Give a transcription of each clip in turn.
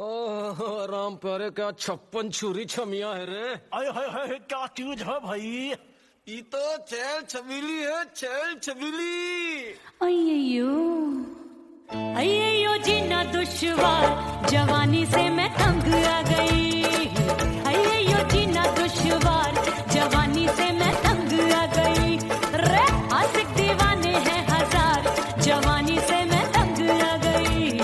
ओह राम प्यारे, क्या 56 छुरी छमिया है रे। आय हाय हाय, क्या चीज है भाई? ये तो चैल छबीली है, चैल छबीली। अय्यो अय्यो जीना दुश्वार, जवानी से मैं तंग आ गई। अय्यो जीना दुश्वार, जवानी से मैं तंग आ गई। रे आशिक दीवाने हैं हजार, जवानी से मैं तंग आ गई।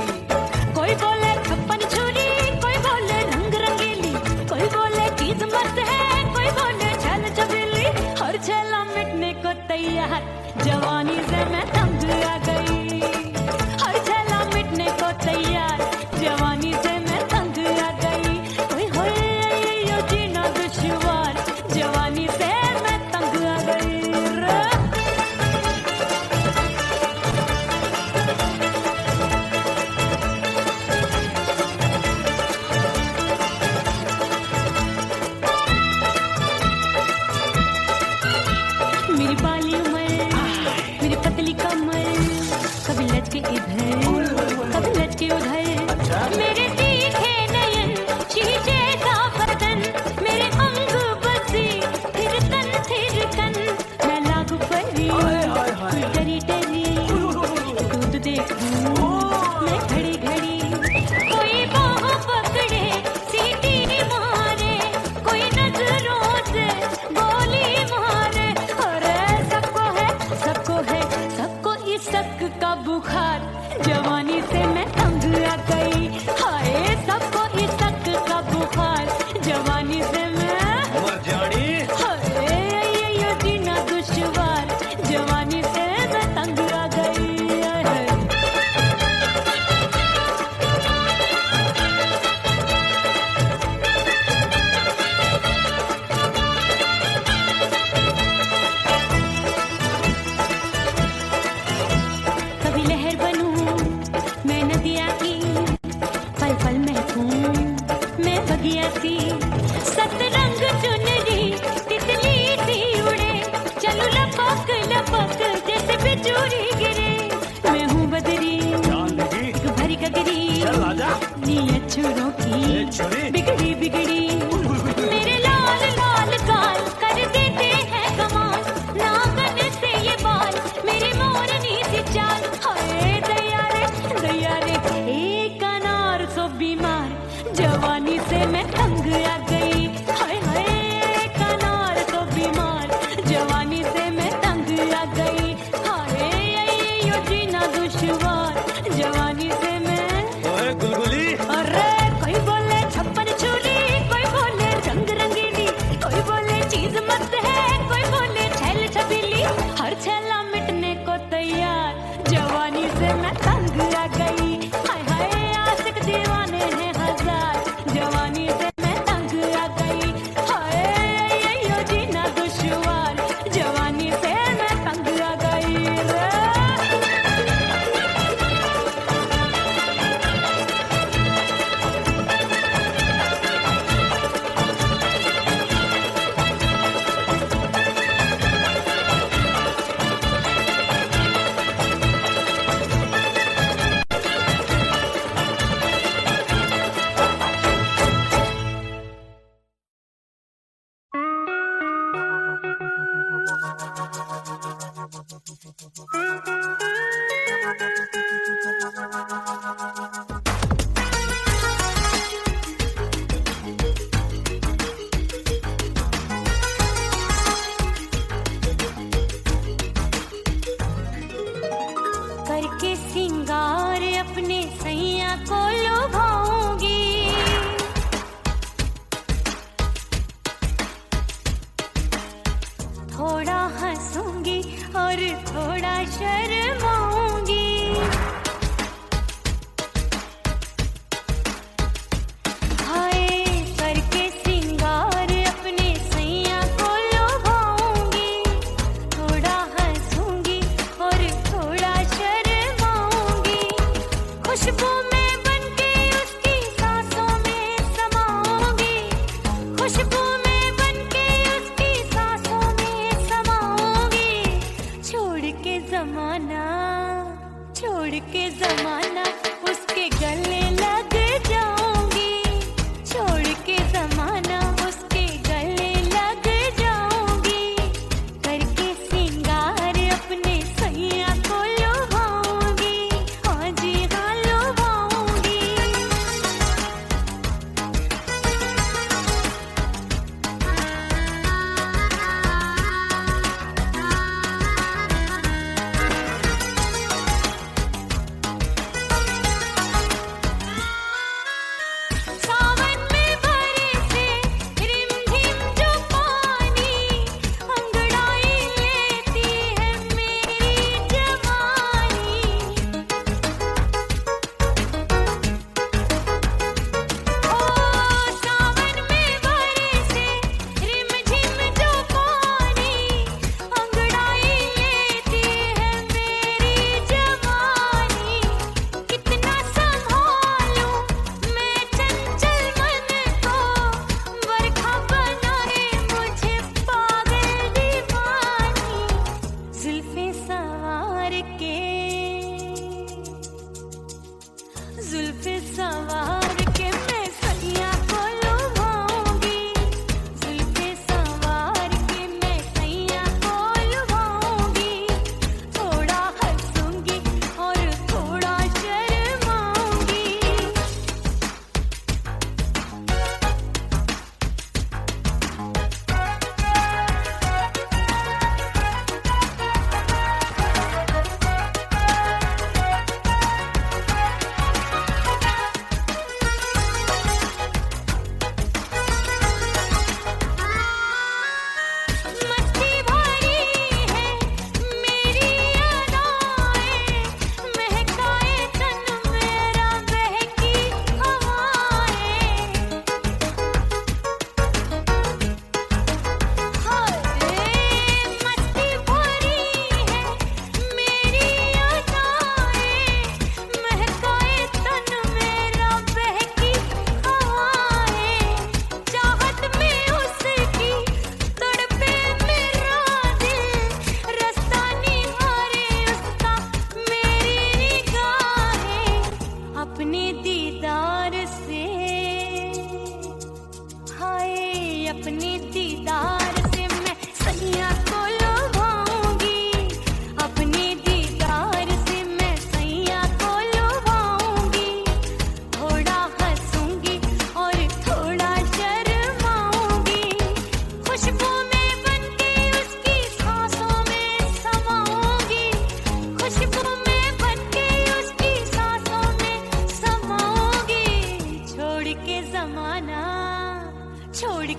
कोई बोले 56 छुरी, कोई बोले रंग रंगीली, कोई बोले चीज मस्त है, कोई बोले छल छबीली। हर छेला मिटने को तैयार, जवानी से मैं तंग आ गई। हर छेला मिटने को तैयार, जवानी से मैं तंग आ गई। ओए होए यो जीना दुश्वार, जवानी से मैं तंग आ गई। मेरी बाली उमर, मेरी पतली कमर, कभी लचके इधर कभी लचके उधर। मेरे तीखे नयन, शीशे का बदन, मेरे अंग बसे फिर तन फिर कन। मैं लागू परी डरी डरी, दूध देखूं मैं घड़ी घड़ी। कोई बाह पकड़े सीटी मारे, कोई नजरों से गोली मारे। अरे सबको इस शक का बुखार, जवानी से मैं तंग आ गई। हाय सबको इस शक का बुखार, जवानी से मैं मर जानी। हाय ये जीना दुश्वार, जवानी से मैं तंग आ गई। कभी लहर बनूं मैं नदिया की, पल पल महकूं मैं बगिया सी। सतरंग चुनरी तितली सी उड़े, चलूं लपक लपक जैसे बिजुरी गिरे। मैं हूँ बदरी एक भरी गगरी, नीयत छुरों की बिगड़ी बिगड़ी। मेरे लाल लाल गाल कर देते हैं कमाल, नागन से ये बाल मेरी मोरनी सी चाल। हाय दैया रे एक अनार सो बीमार, जवानी से मैं तंग आ गई। हाय हाय एक अनार सो बीमार, जवानी से मैं तंग आ गई। हाय यो जीना दुश्वार, जवानी से मैं। ओए गुलगुली, अरे कोई बोले 56 छुरी, कोई बोले रंग रंगीली, कोई बोले चीज मस्त है, कोई बोले छल छबीली। हर छेला मिटने को तैयार, जवानी से मैं तंग आ गई। हाय हाय आशिक दीवाने हैं हजार, जवानी से मैं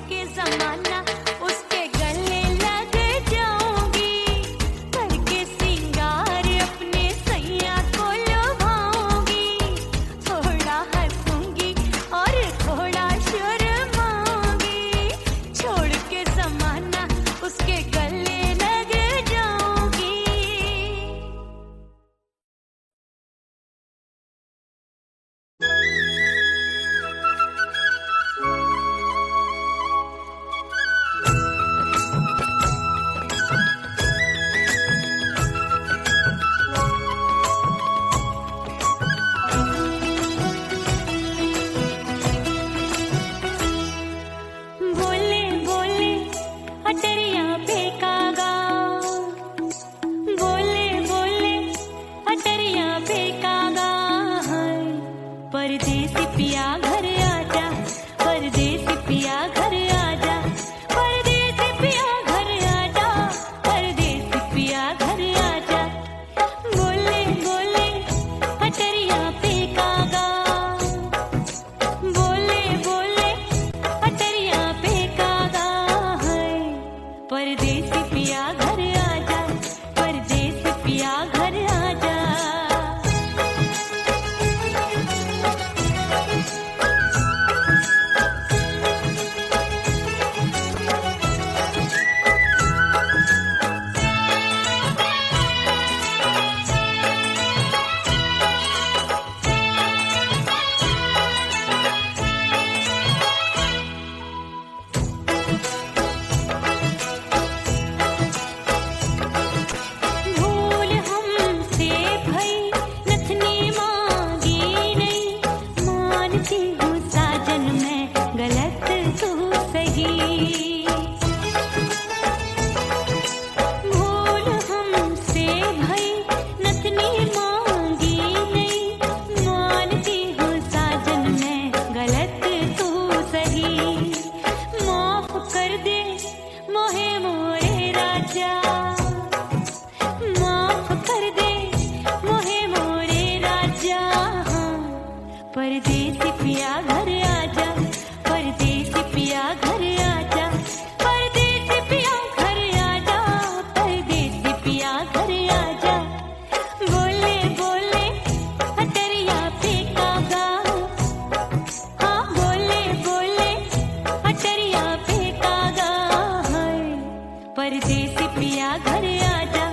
के जमाना उसके गले लग जाऊंगी, करके सिंगार अपने सैया को लुभाऊंगी, थोड़ा हंसूंगी और थोड़ा शर्माऊंगी, छोड़ के जमाना उसके गले लग जाऊंगी। बोले बोले अटरिया पे कागा, बोले बोले अटरिया पे कागा, परदेसी पिया घर आजा, परदेसी पिया घर आजा, परदेसी पिया घर आजा, परदेसी पिया घर आजा। बोले बोले अटरिया पे कागा, बोले बोले अटरिया पे कागा, परदेसी पिया घर आजा, परदेसी पिया घर आजा। भूल हमसे भई नथनी मांगी नहीं, मानती हूँ साजन मैं गलत तू सही। भूल हमसे भई नथनी मांगी नहीं, मानती हूँ साजन मैं गलत तू सही। माफ कर दे मोहे मोरे राजा, माफ कर दे मोहे मोरे राजा, परदेसी पिया घर आजा, परदेसी पिया घर आजा, परदेसी पिया घर आजा, परदेसी पिया घर आजा। बोले बोले अटरिया पे कागा, हाँ बोले बोले अटरिया पे कागा, परदेसी पिया घर आजा,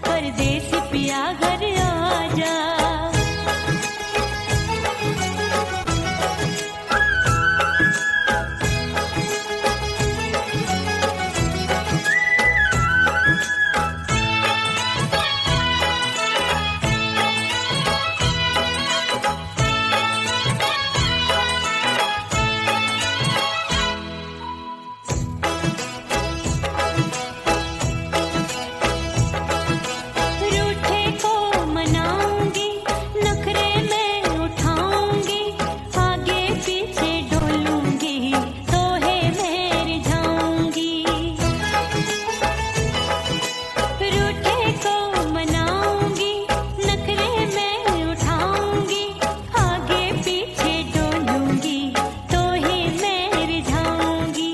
परदेसी पिया घर आजा। रूठे को मनाऊंगी, नखरे में उठाऊंगी, आगे पीछे डोलूंगी, तोहे में रिझाऊंगी। रूठे को मनाऊंगी, नखरे में उठाऊंगी, आगे पीछे डोलूंगी, तोहे में रिझाऊंगी।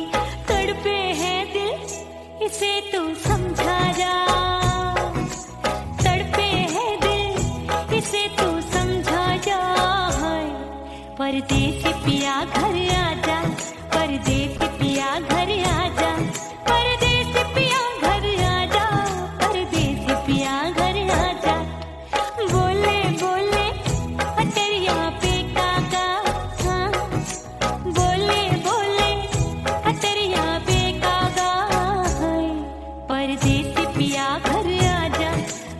तड़पे है दिल इसे तू समझा जा, तड़पे है दिल इसे तू समझा जा, परदेसी पिया घर आजा, परदेसी पिया घर आजा, परदेसी पिया घर आजा, परदेसी पिया घर आजा। बोले बोले अटरिया पे कागा, हाँ बोले बोले अटरिया पे कागा, परदेसी पिया घर आजा,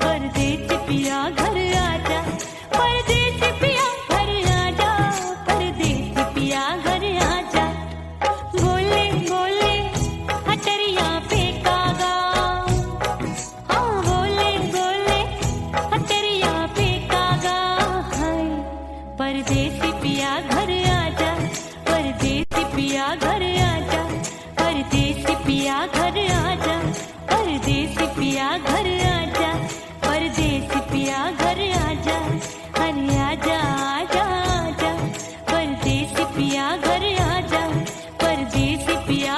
परदेसी पिया घर आजा, परदेसी पिया घर आजा, परदेसी पिया घर आजा। बोले बोले अटरिया पे कागा, हाँ बोले बोले अटरिया पे कागा, परदेसी पिया घर आजा, परदेसी पिया घर आजा, परदेसी पिया घर आजा, परदेसी पिया घर आजा, परदेसी पिया घर आजा, अरे आजा आजा आजा, परदेसी पिया घर आजा, परदेसी पिया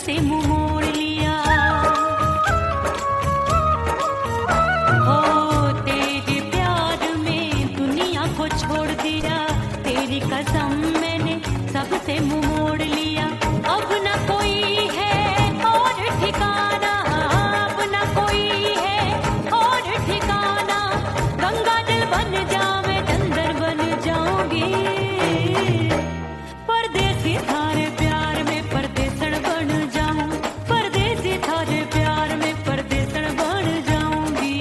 से मुंह मोड़ लिया। हो तेरे प्यार में दुनिया को छोड़ दिया, तेरी कसम मैंने सबसे मुंह मोड़ लिया। अब न कोई है और ठिकाना, अब न कोई है और ठिकाना। गंगा जल बन जावे चंदर बन जाऊंगी, परदेसी थारे प्यार में परदेसण बन जाऊं, परदेसी थारे प्यार में परदेसण बन जाऊंगी।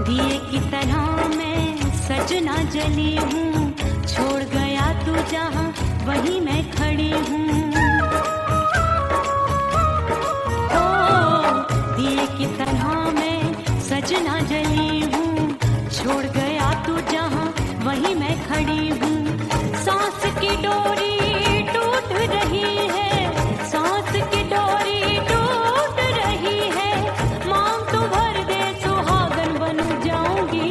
दिए की तरह मैं सजना जली हूँ, छोड़ गया तू जहाँ वहीं मैं खड़ी हूँ। ओ दिए की तरह मैं सजना जली हूँ, छोड़ गया तू जहाँ वहीं मैं खड़ी हूँ। सांस की डोरी टूट रही है, सांस की डोरी टूट रही है। मांग तू भर दे सुहागन बन जाऊंगी,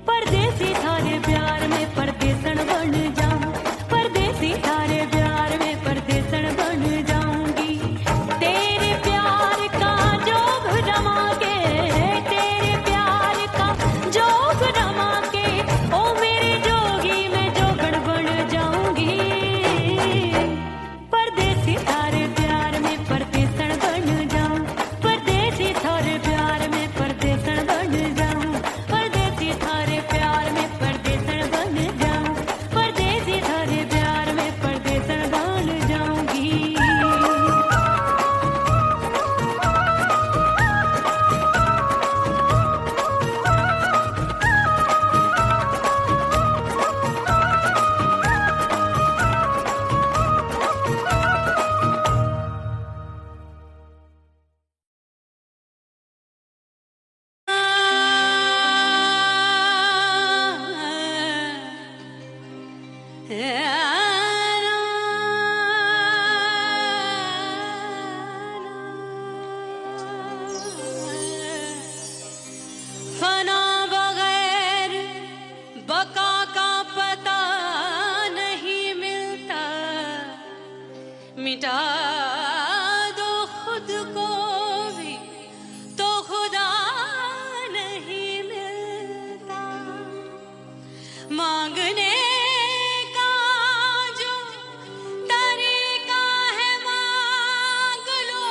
परदेसी थारे प्यार में परदेसण बन जाऊं, परदेसी थारे प्यार में परदेसण बन जाऊंगी। तेरे प्यार का जोग रमा के, तेरे प्यार का जोग रमा के, ओ मेरे जोगी मैं जोगण बन जाऊंगी, परदेसी थारे प्यार में परदेसण बन जाऊं, परदेसी थारे प्यार में परदेसण बन जाऊं, परदेसी थारे प्यार में परदेसण बन जाऊं, परदेसी थारे प्यार में परदेसण बन जाऊंगी। फना बगैर बका का पता नहीं मिलता, मिटा दो खुद को भी तो खुदा नहीं मिलता। मांगने का जो तरीका है मांग लो,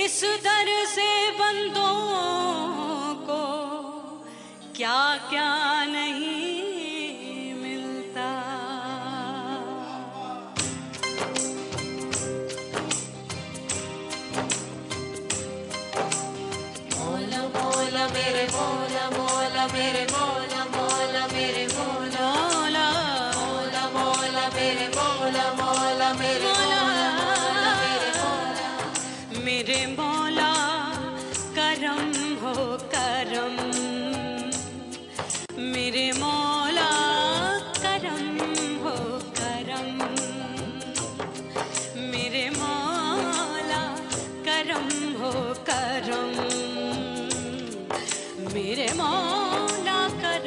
इस दर से बंदों को क्या क्या नहीं मिलता। मौला मौला मेरे मौला, मौला मेरे मौला, मौला मेरे मौला, मौला मौला मेरे मौला, मौला मेरे मौला, मौला मेरे मौला। मेरे मौला करम हो करम, मेरे मौला करम हो करम, मेरे मौला करम हो करम, मेरे मौला करम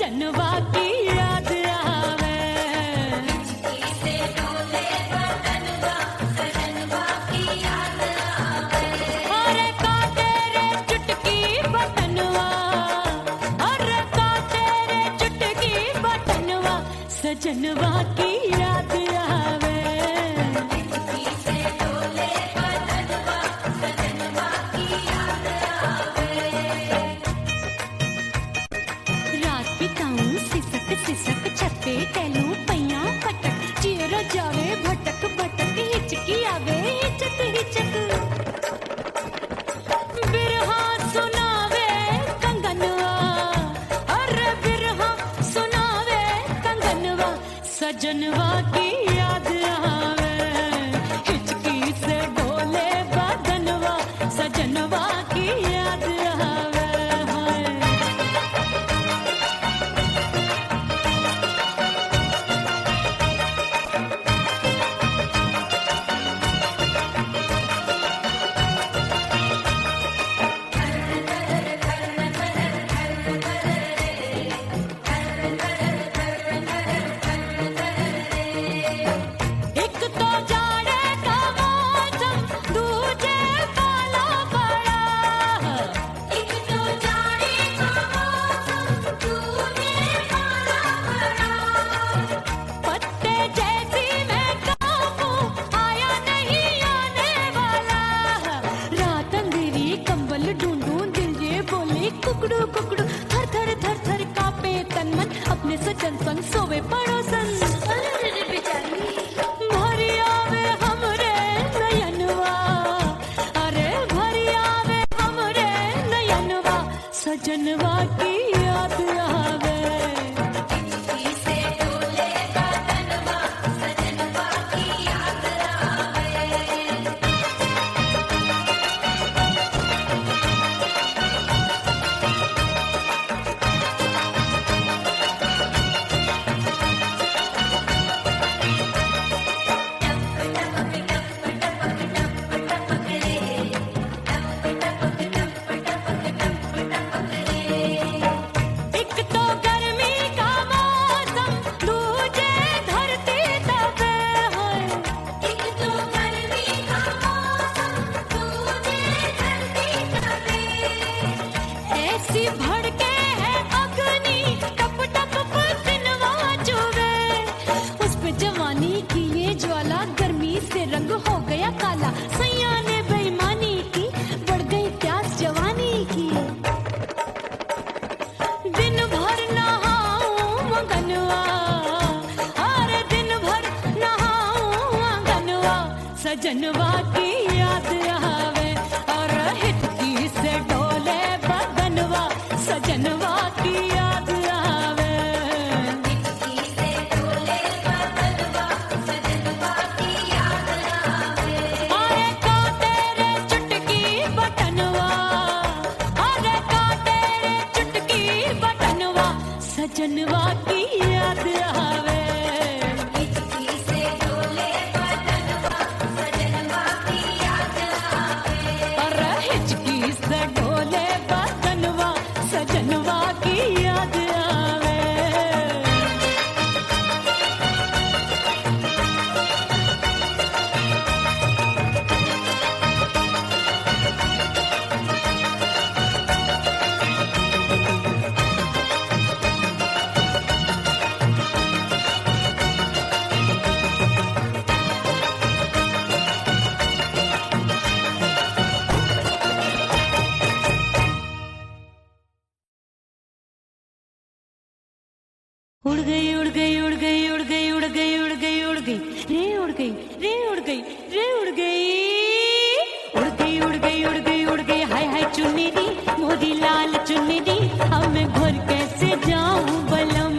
सजनवा की याद आवे। अरे काटे रे चुटकी बटनवा, अरे काटे रे चुटकी बटनवा, सजनवा की याद आवे। रात बिताऊं सिसक सिसक छत्ते टैलू पैया पटक, चेहरा जावे भटक भटक, हिचकी आवे हिचक हिचक। बिरहा सुनावे कंगनवा, अरे बिरहा सुनावे कंगनवा, सजनवा की याद आवे। हिचकी से डोले बदनवा, सजनवा की याद आवे। हाय एक तो जाड़े का मौसम, दूजे पाला पड़ा। एक तो जाड़े का मौसम, दूजे पाला पड़ा। पत्ते जैसी मैं कांपूं, आया नहीं आने वाला। रात अंधेरी कंबल ढूंढूं, दिल ये बोले कुकड़ू कुकड़ू। थर थर थर थर कांपे तन मन, अपने सजन संग सोवे पड़ोसन। भरी आवे हमरे नयनवा, अरे भरी आवे हमरे नयनवा, सजनवा की याद आवे। एक तो गर्मी का मौसम, दूजे धरती तपे है। एक तो गर्मी का मौसम, दूजे धरती तपे। ऐसी भड़के है अग्नि, टप टप पसीनवा चुभे। उस पे जवानी की ये ज्वाला, गर्मी से रंग हो गया काला। सैया ने बेईमानी की, बढ़ गई प्यास जवानी की। दिन भर नहाऊं मंगनवा, अरे दिन भर नहाऊं मंगनवा, सजनवा की याद आवे। और हिचकी से डोले बदनवा, सजनवा की याद आवे। अरे काटे रे चुटकी बटनवा, अरे काटे रे चुटकी बटनवा, सजनवा की याद आवे। अरे हिचकी से डोले बदनवा, सजनवा की याद आवे। उड़ गई उड़ गई उड़ गई उड़ गई उड़ गई उड़ गई उड़ गई रे उड़ गई रे उड़ गई रे उड़ गई उड़ गई उड़ गई उड़ गई उड़ गई। हाय हाय चुन्नी दी मोरी लाल चुन्नी दी, अब मैं घर कैसे जाऊं बलम।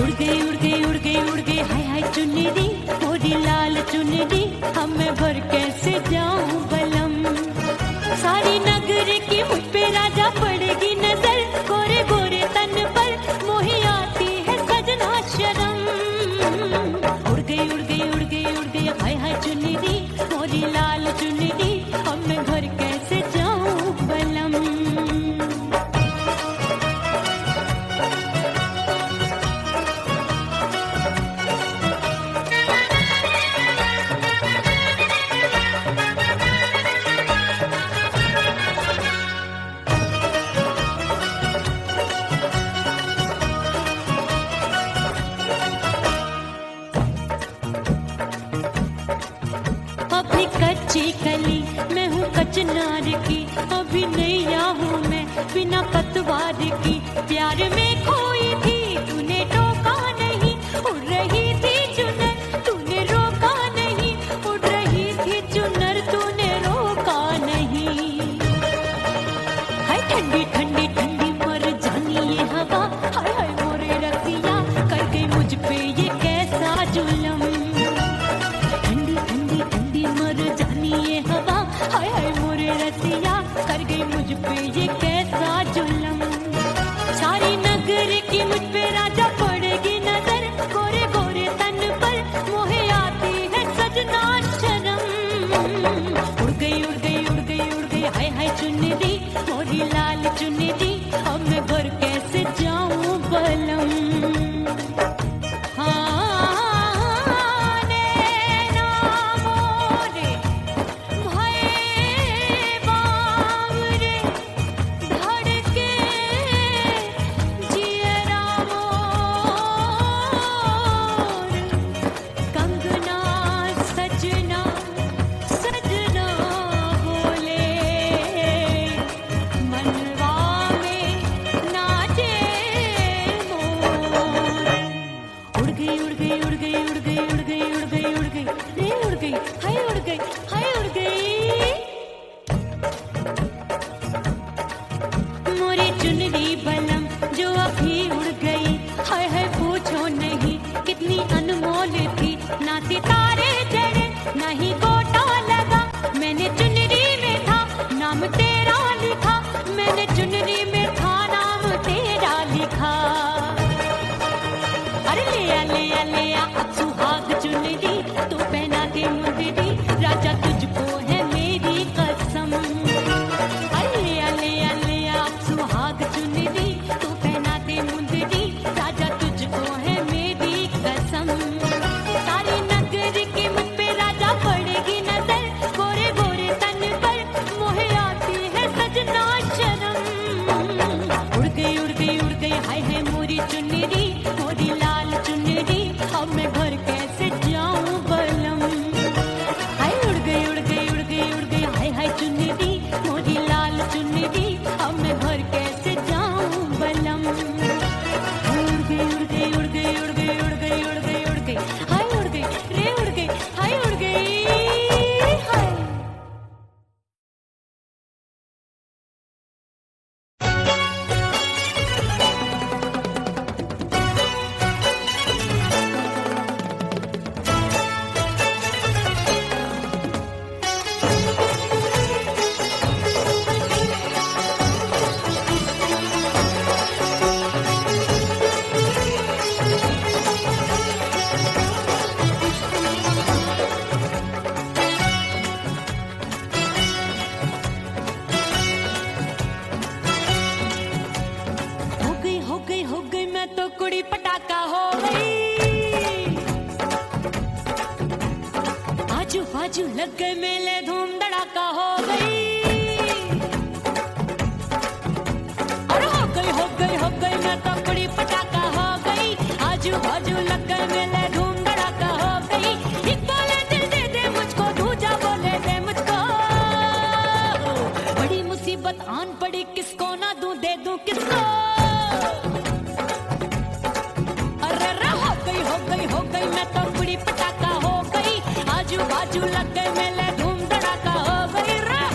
उड़ गई उड़ गई उड़ गई उड़ गई हाय हाय चुन्नी दी मोरी लाल चुन्नी दी, अब मैं घर कैसे जाऊं बलम। सारी नगर की मुझ पे राजा पड़ेगी नजर, गोरे गोरे तन पर मोही आती है सजना शर्म। उड़ गई उड़ गई उड़ गई उड़ गई हाय हाय चुन्नी दी मोरी लाल चुन्नी दी, अब मैं घर कैसे जाऊं बलम। अनार की, अभी नैया हूँ मैं बिना पतवार की। प्यार में खोई थी तूने टोका नहीं, उड़ रही थी चुनर तूने रोका नहीं, उड़ रही थी चुनर तूने रोका नहीं। हाय ठंडी ठंडी ठंडी मर जानी ये हवा, हाय हाय मोरे रसिया कर गई मुझ पे ये कैसा जुल्म। ठंडी ठंडी ठंडी मर जानी ये हवा, हाय हाय मोरे रसिया कर गई मुझ पे ये कैसा जुल्म। सारी नगर की मुझ पे राजा पड़ेगी नजर, गोरे गोरे तन पर मोहे आती है सजना शर्म। उड़ गई उड़ गई उड़ गई उड़ गई हाय हाय चुनरी मोरी लाल चुनरी, अब मैं घर कैसे जाऊं बलम। हाँ नैना मोरे भये बावरे, धड़के जियरा मोर, कंगना सजना सजना बोले, मनवा में नाचे मोर। उड़ गई उड़ गई उड़ गई उड़ गई उड़ गई उड़ गई उड़ गई रे उड़ गई हाय उड़ गई हाय उड़ गई। मोरी चुनरी बलम जो अभी उड़ गई, हाय हाय पूछो नहीं कितनी अनमोल थी। ना सितारे चढ़े ना ही गोटा लगा, मैंने चुनरी में था नाम तेरा लिखा, मैंने चुनरी में था नाम तेरा लिखा। अरे ले आ अब सुहाग चुनरी, तू पहना दे मुंदरी राजा तुझको है मेरी कसम। अरे ले आ अब सुहाग चुनरी, तू पहना दे मुंदरी राजा तुझको है मेरी कसम। सारी नगर की मुझ पे राजा पड़ेगी नजर, गोरे गोरे तन पर मोहे आती है सजना शर्म। उड़ गई उड़ गई उड़ गई हाय हाय मोरी चुनरी मोरी लाल चुनरी, अब मैं घर कैसे जाऊं बलम। हाय उड़ गई उड़ गई उड़ गई उड़ गई हाय हाय चुनरी मोरी लाल चुनरी, अब मैं घर कैसे जाऊं बलम। उड़ गई उड़ गई उड़ गई उड़ गई उड़ गई उड़ गई उड़ गई हाय उड़ गई रे उड़ गई हाय उड़ गई हाय। हो गई मैं तो कुड़ी पटाखा हो गई। आजू बाजू लग गए मेले धूम धड़ाका हो गई। और हो गई मैं तो कुड़ी पटाखा हो गई। आजू बाजू लग गए मेले धूम धड़ाका हो गई। एक बोले दिल दे दे मुझको, दूजा बोले दे मुझको। बड़ी मुसीबत आन पड़ी, किसको ना दूं दे दूं किसको। हो गई मैं तो कुड़ी पटाखा हो गई। आजू बाजू लग गए मेले धूम धड़ाका हो गई रे।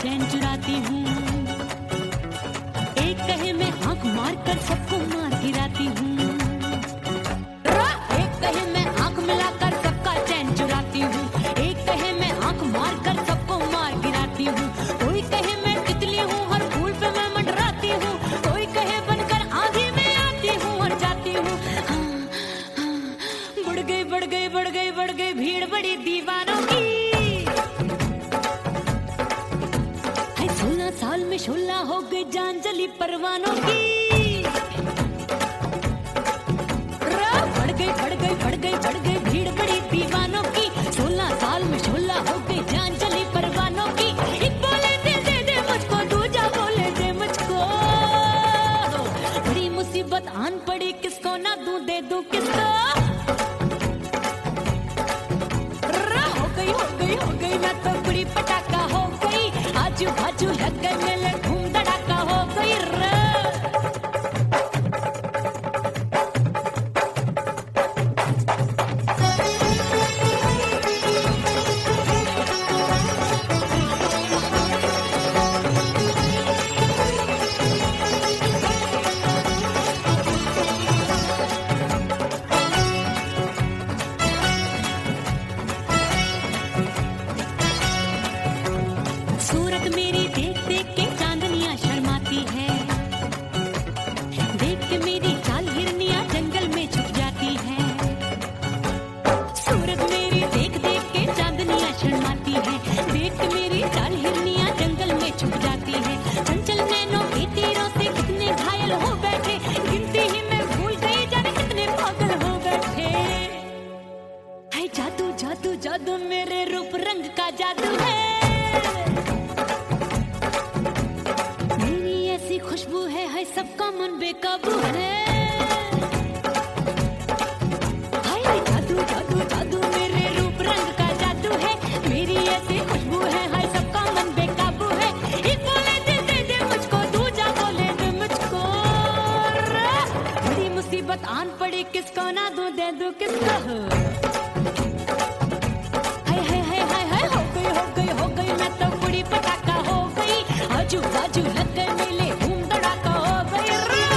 चैन चुराती हूँ, एक कहे मैं आंख मार कर सबको मार गिराती हूँ। एक कहे मैं आंख मिलाकर सबका चैन चुराती हूँ, एक कहे मैं आंख मार कर सबको मार गिराती हूँ। कोई कहे मैं तितली हूँ, हर फूल पे मैं मंडराती हूँ। कोई कहे बनकर आंधी में आती हूँ और जाती हूँ। बढ़ गई भीड़ बड़ी दीवानों की। 16 साल में शोला हो गई जान जली परवानों की। बढ़ गई भीड़ बड़ी दीवानों की। 16 साल में शोला हो गई जान जली परवानों की। एक बोले दे दे मुझको, दूजा बोले दे मुझको। बड़ी मुसीबत आन पड़ी, किसको ना दूं दे दूं किसको। हो गई मैं तो बड़ी पटाखा हो गई। आजू बाजू लग गए मेले, धूम धड़ाका हो गई रे। सूरत मेरी देख देख के चांदनियां शर्माती है। देख के मेरी चाल हिरनियां जंगल में छुप जाती है। सूरत मेरी देख देख के चांदनियां शर्माती है। देख के मेरी चाल हिरनियां जंगल में छुप जाती है। चंचल नैनों के तीरों से कितने घायल हो बैठे, गिनती ही मैं भूल गई जाने कितने पागल हो बैठे। है जादू जादू जादू मेरे रूप रंग का जादू है। खुशबू है सबका मन बेकाबू है। हाय जादू जादू जादू मेरे रूप रंग का जादू है। मेरी ऐसी खुशबू है, हाय सबका मन बेकाबू है। एक बोले दे मुझको, दूजा बोले दे मुझको। बड़ी मुसीबत आन पड़ी, किसको ना दूं दे दूं किसको। हाय हो गई मैं तो बड़ी पटाखा हो गई। आजू बाजू लग गए मेले, धूम धड़ाका हो गई रे।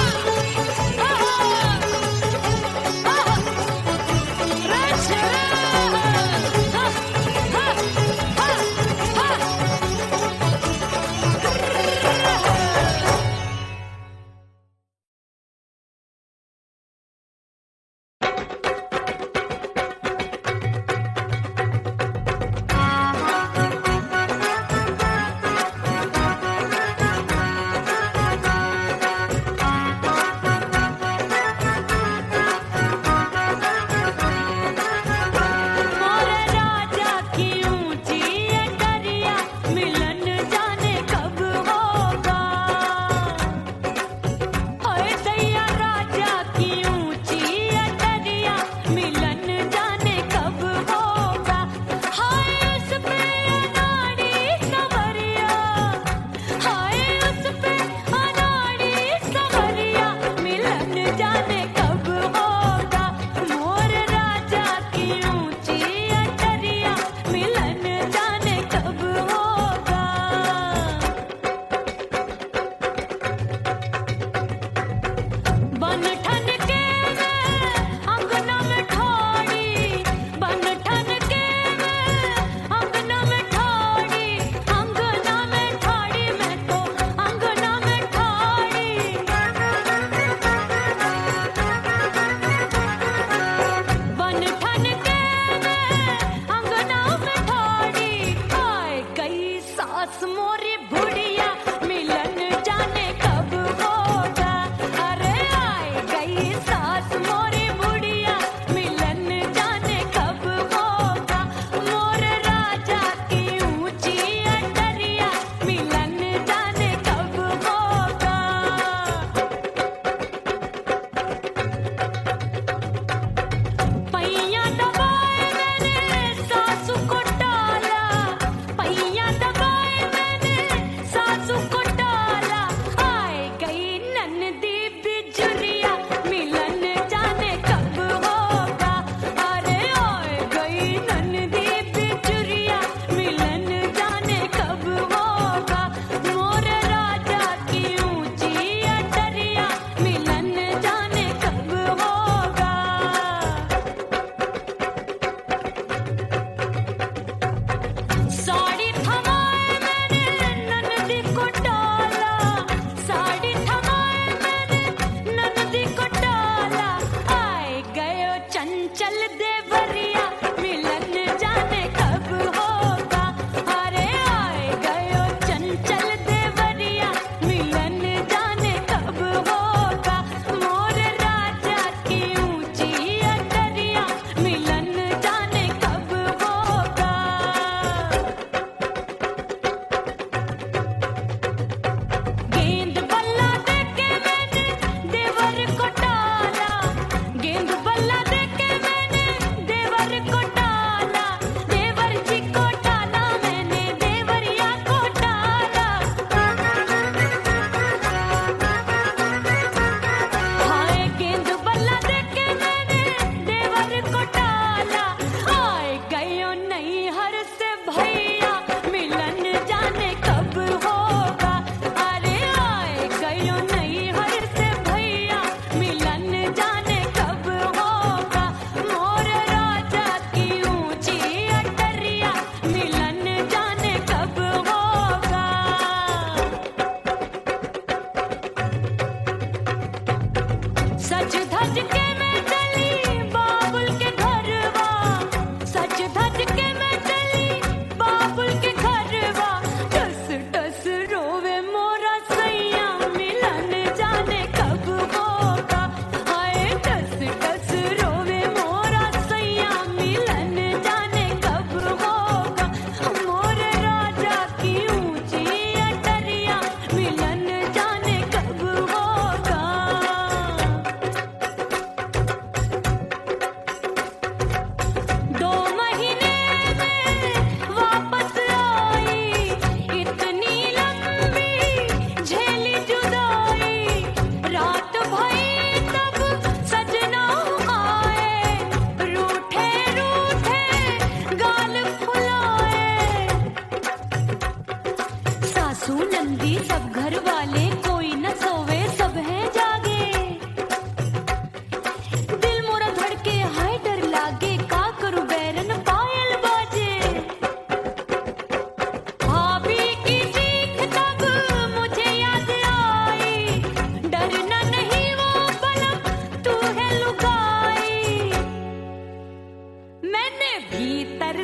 चल देवर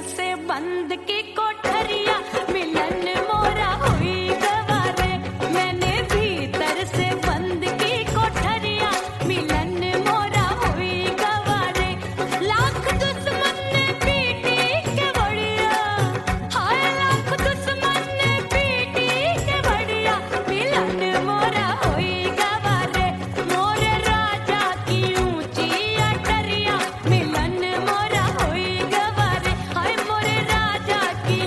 से बंद की कोठरिया मिलन मोरा हुई गवारे मैंने भीतर से बंद की कोठरिया मिलन मोरा हुई गवारे लाख दुश्मन ने पीटी के बढ़िया हाय लाख दुश्मन ने पीटी के बढ़िया मिलन मोरा हुई गवारे मोरे राजा की ऊंची अटरिया मिलन मोरा हुई गवारे हाय मोरे राजा की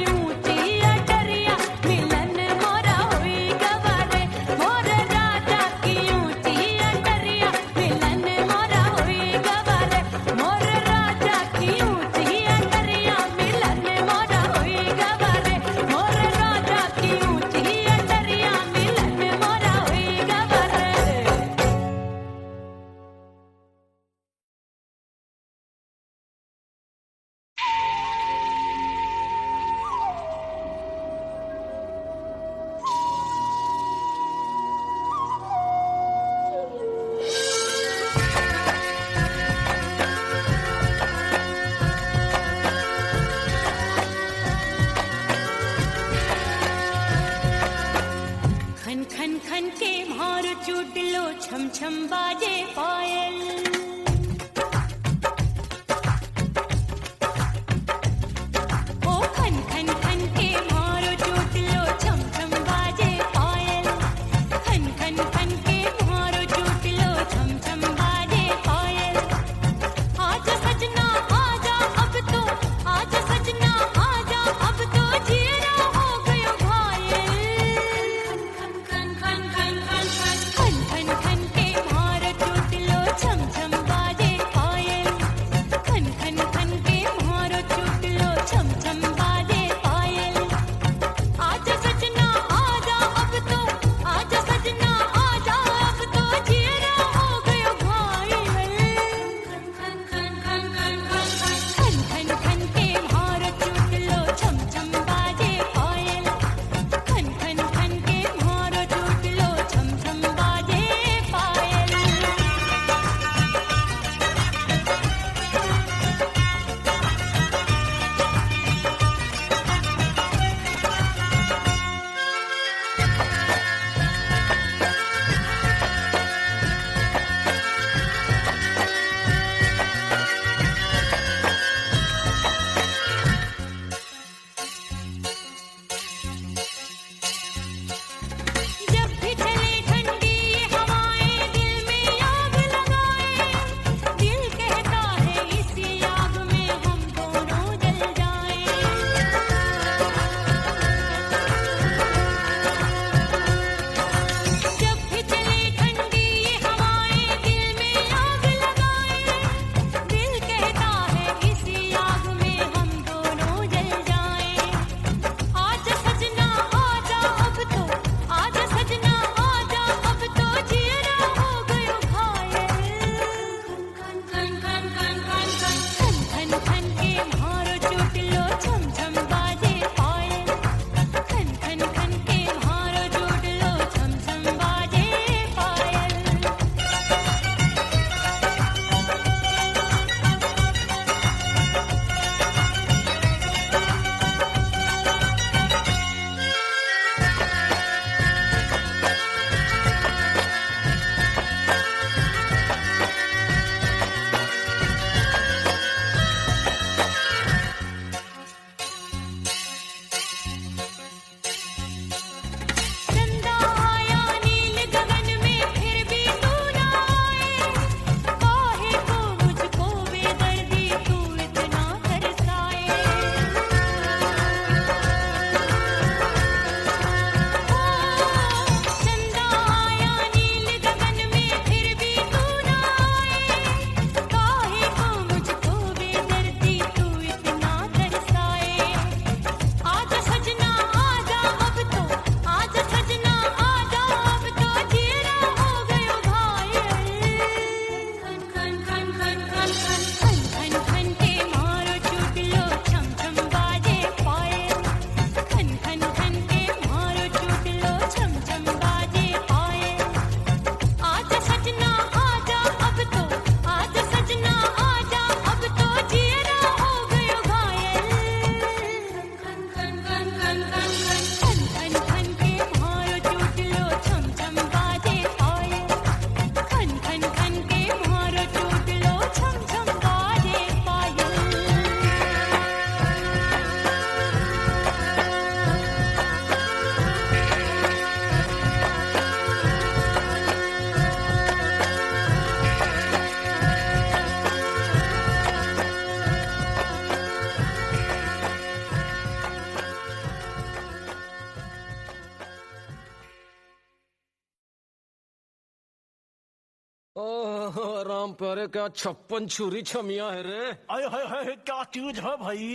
प्यारे क्या 56 छुरी छमिया है रे। आय हाय हाय क्या चीज है भाई।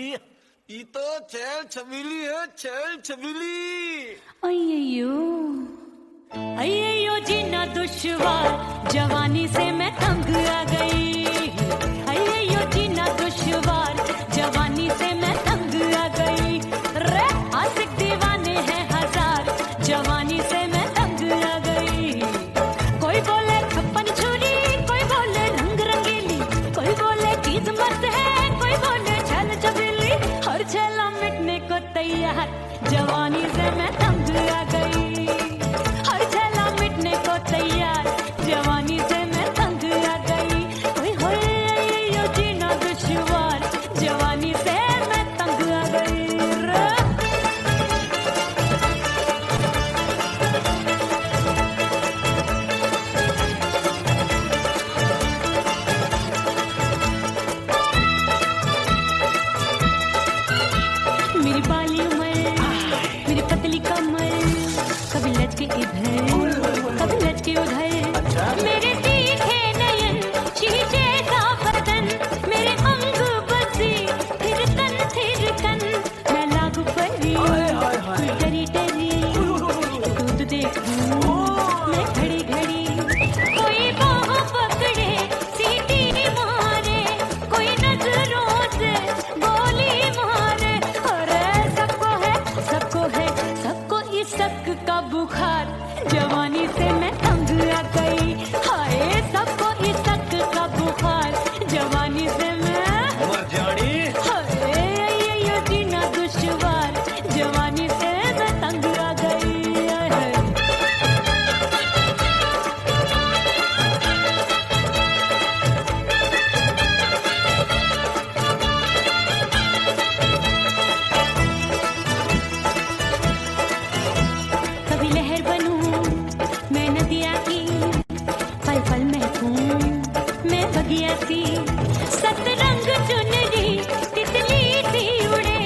ये तो चैल छबीली है, चैल छबीली। अय्यो जीना दुश्वार, जवानी से मैं तंग आ गई। अय्यो जीना दुश्वार, जवानी से मैं तंग आ गई। रे आशिक दीवाने हैं हजार, जवानी से मैं तंग आ गई। कोई बोले 56 छुरी, कोई बोले रंग रंगीली, कोई बोले चीज मस्त है, कोई बोले छल छबीली। हर छेला मिटने को तैयार, जवानी से मैं तंग आ गई। हर छेला मिटने को तैयार, जवानी से मैं तंग आ गई। ओए होए ये जीना दुश्वार, जवानी से मैं तंग आ गई रे। मेरी बाली उमर, मेरी पतली कमर, कभी लटके इधर, कभी लटके उधर। मेरे तीखे नयन, शीशे सा बदन, मेरे अंग बसी, फिर तन फिर तन। मैं लागू परी, कोई डरी डरी, दूध देखूं मैं घड़ी घड़ी। कोई बाह पकड़े, सीटी मारे, कोई नजरों से गोली मारे। अरे सबको है, सबको है, सबको इस शक का बुखार, जवानी से मैं तंग आ गई। हाय सबको इस शक का बुखार, जवानी से मैं मर जानी। हाय ये जीना दुश्वार, जवानी से मैं तंग आ गई। हाय। कभी लहर बनूं मैं नदिया की, पल पल महकूं मैं बगिया सी। सतरंग चुनरी तितली सी उड़े,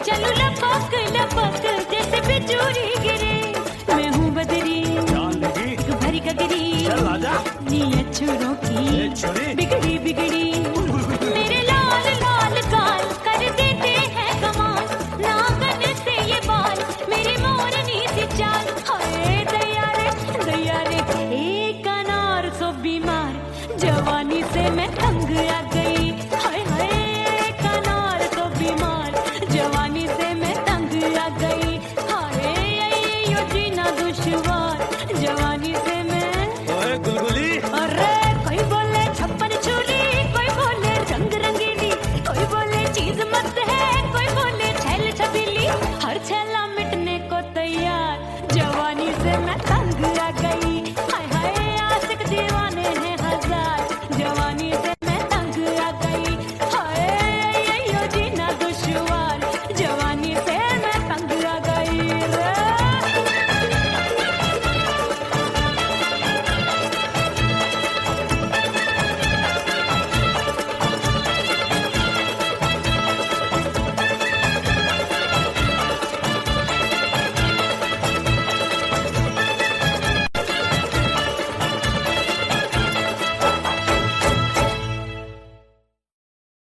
चलूं लपक लपक जैसे बिजुरी गिरे। मैं हूँ बदरी, जान लगी। तू भरी गगरी, चल आजा। नीयत छुरों की ए छुरी। बिगड़ी बिगड़ी।